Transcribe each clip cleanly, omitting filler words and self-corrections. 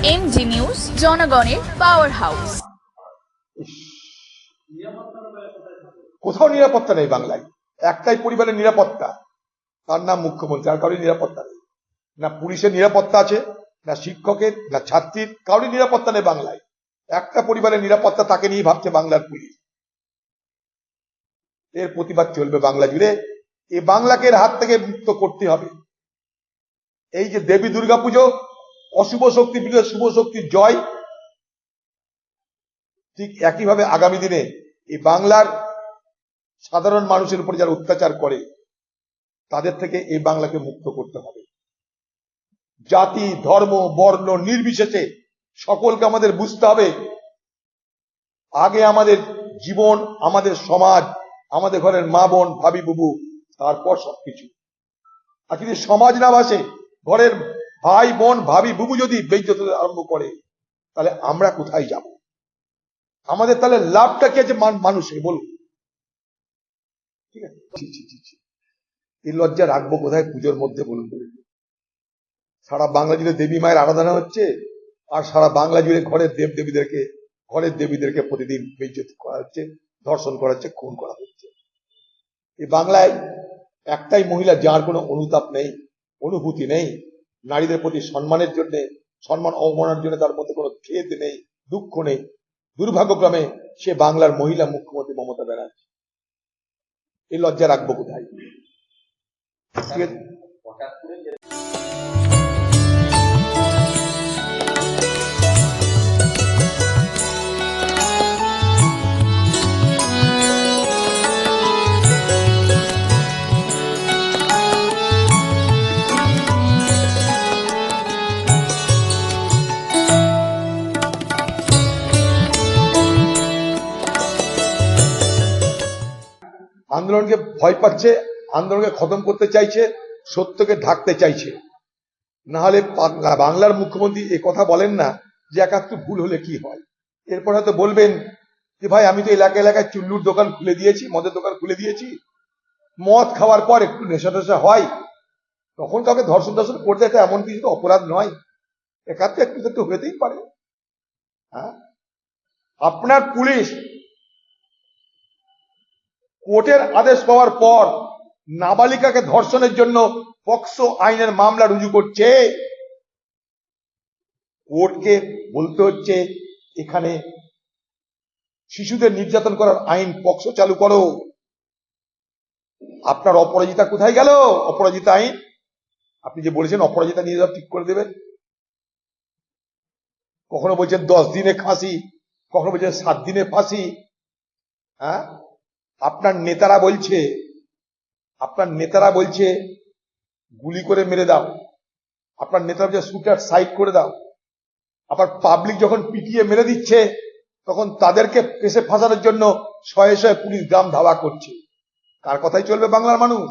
MG news, জনগণের power house. কোথাও নিরাপত্তা নেই বাংলায়। একটাই পরিবারের নিরাপত্তা, তার নাম মুখ্যমন্ত্রী। আর কারোর নিরাপত্তা নেই, না পুলিশের নিরাপত্তা আছে, না শিক্ষকের, না ছাত্রীর, কারোর নিরাপত্তা নেই বাংলায়। একটা পরিবারের নিরাপত্তা, তাকে নিয়ে ভাবছে বাংলার পুলিশ। এর প্রতিবাদ চলবে বাংলা জুড়ে। এই বাংলাকে এর হাত থেকে মুক্ত করতে হবে। এই যে দেবী দুর্গাপুজো, অশুভ শক্তি বিরুদ্ধে শুভ শক্তির জয়, ঠিক একইভাবে আগামী দিনে এই বাংলার সাধারণ মানুষের উপর যারা অত্যাচার করে, তাদের থেকে এই বাংলাকে মুক্ত করতে হবে। জাতি, ধর্ম, বর্ণ নির্বিশেষে সকলকে আমাদের বুঝতে হবে, আগে আমাদের জীবন, আমাদের সমাজ, আমাদের ঘরের মা বোন, ভাবি বুবু, তারপর সবকিছু। আর যদি সমাজ না বাসে, ঘরের ভাই বোন, ভাবি বুবু যদি বেইজ্জত আরম্ভ করে, তাহলে আমরা কোথায় যাব? আমাদের তাহলে লাভটা কি আছে মানুষে বলুন? ঠিক আছে, এই লজ্জা রাখবো কোথায় পুজোর মধ্যে বলুন? সারা বাংলা জুড়ে দেবী মায়ের আরাধনা হচ্ছে, আর সারা বাংলা জুড়ে ঘরের দেবীদেরকে প্রতিদিন বেইজ্জত করা হচ্ছে, ধর্ষণ করা হচ্ছে, খুন করা হচ্ছে। এই বাংলায় একটাই মহিলা যার কোনো অনুতাপ নেই, অনুভূতি নেই, নারীদের প্রতি সম্মানের জন্য, সম্মান অবমাননার জন্য তার মধ্যে কোনো খেদ নেই, দুঃখ নেই। দুর্ভাগ্যক্রমে সে বাংলার মহিলা মুখ্যমন্ত্রী মমতা ব্যানার্জি। এই লজ্জা রাখবো কোথায়? ঠিক আছে, আন্দোলনকে ভয় পাচ্ছে, আন্দোলনকে খতম করতে চাইছে, সত্যকে ঢাকতে চাইছে। না হলে বাংলার মুখ্যমন্ত্রী এ কথা বলেন না যে একাত্তর ভুল হলে কি হয়। এরপর হয়তো বলবেন যে ভাই আমি তো এলাকায় এলাকায় চুল্লুর দোকান খুলে দিয়েছি, মদের দোকান খুলে দিয়েছি, মদ খাওয়ার পর একটু নেশা টেশা হয়, তখন কাউকে ধর্ষণ করতে এটা এমন কিছু তো অপরাধ নয়। একাত্তর একটু একটু হতেই পারে। হ্যাঁ, আপনার পুলিশ কোর্টের আদেশ পাওয়ার পর নাবালিকাকে ধর্ষণের জন্য পক্সো আইনের মামলা রুজু করছে। কোর্টকে বলতে হচ্ছে এখানে শিশুদের নির্যাতন করার আইন পক্সো চালু করো। আপনার অপরাজিতা কোথায় গেল? অপরাজিতা আইন আপনি যে বলেছেন অপরাজিতা নিয়ে যাওয়া ঠিক করে দেবেন, কখনো বলছেন 10 দিনে ফাঁসি, কখনো বলছেন 7 দিনে ফাঁসি। হ্যাঁ, আপনার নেতারা বলছে গুলি করে মেরে দাও, আপনার নেতারা বলছে শুটার সাইড করে দাও। আবার পাবলিক যখন পিটিয়ে মেরে দিচ্ছে, তখন তাদেরকে পেশে ফাঁসানোর জন্য শয়ে শয়ে পুলিশ গ্রাম ধাওয়া করছে। কার কথাই চলবে বাংলার মানুষ?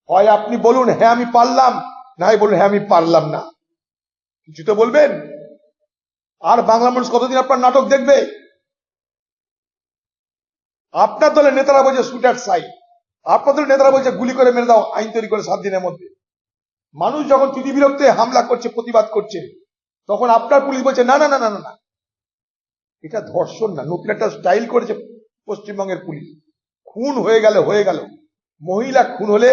হয় আপনি বলুন হ্যাঁ আমি পারলাম, না হয় বলুন হ্যাঁ আমি পারলাম না, কিছু তো বলবেন। আর বাংলার মানুষ কতদিন আপনার নাটক দেখবে? আপনার দলের নেতারা বলছে শুটার সাইড, আপনার দলের নেতারা বলছে গুলি করে মেরে দাও, আইন তৈরি করে 7 দিনের মধ্যে। মানুষ যখন বিরক্তে হামলা করছে, প্রতিবাদ করছে, তখন আপনার পুলিশ বলছে না না না না না, এটা ধর্ষণ না, নতুন একটা স্টাইল করেছে পশ্চিমবঙ্গের পুলিশ। খুন হয়ে গেল, মহিলা খুন হলে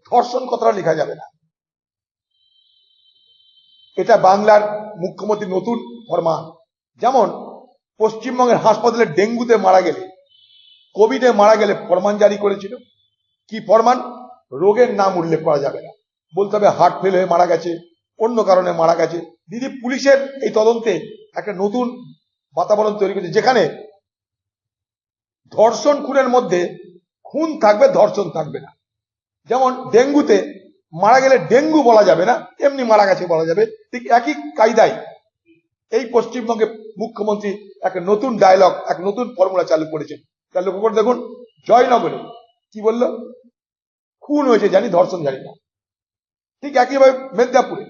ধর্ষণ কথাটা লেখা যাবে না। এটা বাংলার মুখ্যমন্ত্রী নতুন ফরমান। যেমন পশ্চিমবঙ্গের হাসপাতালে ডেঙ্গুতে মারা গেলে, কোভিডে মারা গেলে ফরমান জারি করেছিল। কি ফরমান? রোগের নাম উল্লেখ করা যাবে না, বলতে হবে হার্ট ফেল হয়ে মারা গেছে, অন্য কারণে মারা গেছে। দিদি পুলিশের এই তদন্তে একটা নতুন বাতাবরণ তৈরি করেছে, যেখানে ধর্ষণ খুনের মধ্যে খুন থাকবে, ধর্ষণ থাকবে না। যেমন ডেঙ্গুতে মারা গেলে ডেঙ্গু বলা যাবে না, এমনি মারা গেছে বলা যাবে। ঠিক একই কায়দায় এই পশ্চিমবঙ্গে মুখ্যমন্ত্রী এক নতুন ডায়লগ, এক নতুন ফর্মুলা চালু করেছেন। তার লক্ষ্য করে দেখুন, জয়নগরে কি বলল? খুন হয়েছে জানি, ধর্ষণ জানি না। ঠিক একইভাবে মেদিনীপুরে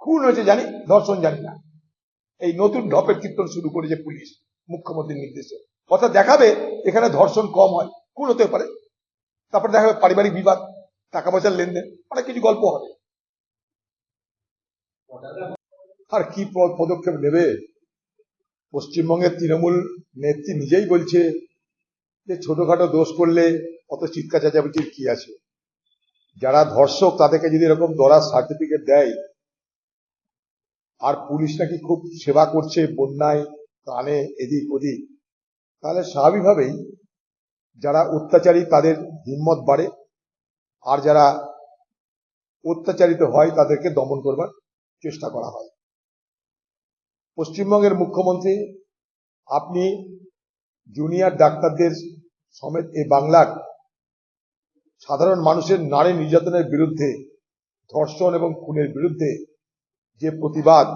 খুন হয়েছে জানি, ধর্ষণ জানি না। এই নতুন ঢপের কীর্তন শুরু করেছে পুলিশ মুখ্যমন্ত্রীর নির্দেশে। অর্থাৎ দেখাবে এখানে ধর্ষণ কম হয়, খুন হতে পারে, তারপরে দেখাবে পারিবারিক বিবাদ, টাকা পয়সার লেনদেন, অনেক কিছু গল্প হবে। আর কি পদক্ষেপ নেবে? পশ্চিমবঙ্গের তৃণমূল নেত্রী নিজেই বলছে যে ছোটখাটো দোষ করলে অত চিৎকার চেঁচামেচির কি আছে। যারা ধর্ষক তাদেরকে যদি এরকম দরাজ সার্টিফিকেট দেয়, আর পুলিশ নাকি খুব সেবা করছে বন্যায় ত্রাণে এদিক ওদিক, তাহলে স্বাভাবিকভাবেই যারা অত্যাচারী তাদের হিম্মত বাড়ে, আর যারা অত্যাচারিত হয় তাদেরকে দমন করবার চেষ্টা করা হয়। পশ্চিমবঙ্গের মুখ্যমন্ত্রী, আপনি জুনিয়র ডাক্তারদের সমেত এই বাংলার সাধারণ মানুষের নারী নির্যাতনের বিরুদ্ধে, ধর্ষণ এবং খুনের বিরুদ্ধে যে প্রতিবাদ,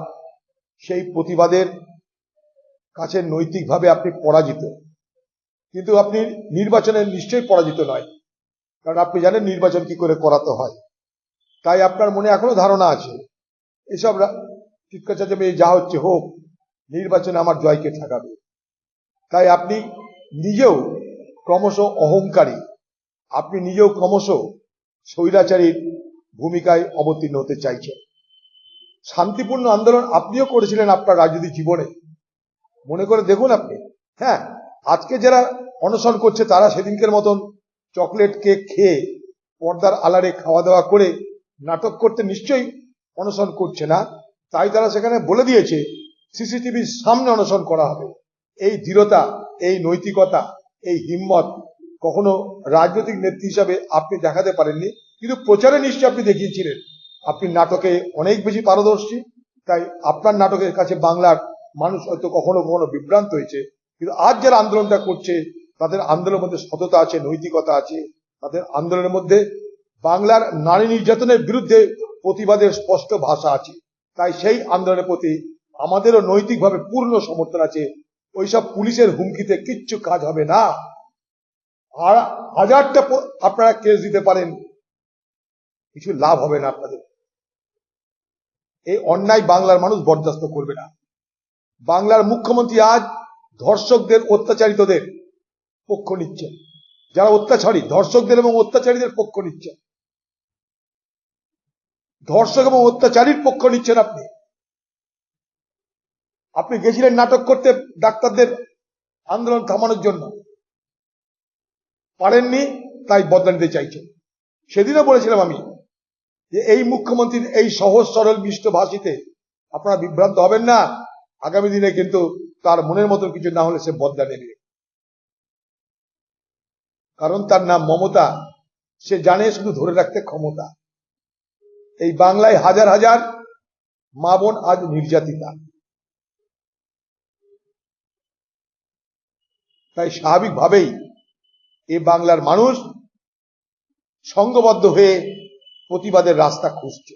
সেই প্রতিবাদের কাছে নৈতিকভাবে আপনি পরাজিত, কিন্তু আপনি নির্বাচনে নিশ্চয়ই পরাজিত নয়, কারণ আপনি জানেন নির্বাচন কি করে করাতে হয়। তাই আপনার মনে এখনো ধারণা আছে এসব চিৎকার চেঁচামেচি যা হচ্ছে হোক, নির্বাচনে আমার জয়কে ঠেকাবে। তাই আপনি নিজেও ক্রমশ অহংকারী, আপনি নিজেও ক্রমশ স্বৈরাচারীর ভূমিকায় অবতীর্ণ হতে চাইছেন। শান্তিপূর্ণ আন্দোলন আপনিও করেছিলেন আপনার রাজনৈতিক জীবনে, মনে করে দেখুন আপনি। হ্যাঁ, আজকে যারা অনশন করছে তারা সেদিনকের মতন চকলেট কেক খেয়ে পর্দার আলারে খাওয়া দাওয়া করে নাটক করতে নিশ্চয়ই অনশন করছে না। তাই তারা সেখানে বলে দিয়েছে সিসিটিভির সামনে অনশন করা হবে। এই দৃঢ়তা, এই নৈতিকতা, এই হিম্মত কখনো রাজনৈতিক নেত্রী হিসাবে আপনি দেখাতে পারেননি, কিন্তু প্রচারে নিশ্চয়ই আপনি দেখিয়েছিলেন। আপনি নাটকে অনেক বেশি পারদর্শী, তাই আপনার নাটকের কাছে বাংলার মানুষ হয়তো কখনো কখনো বিভ্রান্ত হয়েছে। কিন্তু আজ যারা আন্দোলনটা করছে তাদের আন্দোলনের মধ্যে সততা আছে, নৈতিকতা আছে, তাদের আন্দোলনের মধ্যে বাংলার নারী নির্যাতনের বিরুদ্ধে প্রতিবাদের স্পষ্ট ভাষা আছে। তাই সেই আন্দোলনের প্রতি আমাদেরও নৈতিকভাবে পূর্ণ সমর্থন আছে। ওইসব পুলিশের হুমকিতে কিচ্ছু কাজ হবে না। আর হাজারটা আপনারা কেস দিতে পারেন, কিছু লাভ হবে না আপনাদের। এই অন্যায় বাংলার মানুষ বরদাস্ত করবে না। বাংলার মুখ্যমন্ত্রী আজ ধর্ষকদের, অত্যাচারিতদের পক্ষ নিচ্ছেন। যারা অত্যাচারী, ধর্ষকদের এবং অত্যাচারীদের পক্ষ নিচ্ছেন। ধর্ষক এবং অত্যাচারীর পক্ষ নিচ্ছেন আপনি। আপনি গেছিলেন নাটক করতে ডাক্তারদের আন্দোলন থামানোর জন্য, পারেননি, তাই বদলা নিতে চাইছেন। সেদিনও বলেছিলাম আমি যে এই মুখ্যমন্ত্রীর এই সহজ সরল মিষ্ট ভাষীতে আপনারা বিভ্রান্ত হবেন না। আগামী দিনে কিন্তু তার মনের মতো কিছু না হলে সে বদলা নেবে, কারণ তার নাম মমতা। সে জানে শুধু ধরে রাখতে ক্ষমতা। এই বাংলায় হাজার হাজার মা বোন আজ নির্যাতিতা। তাই স্বাভাবিকভাবেই এ বাংলার মানুষ সংঘবদ্ধ হয়ে প্রতিবাদের রাস্তা খুঁজছে।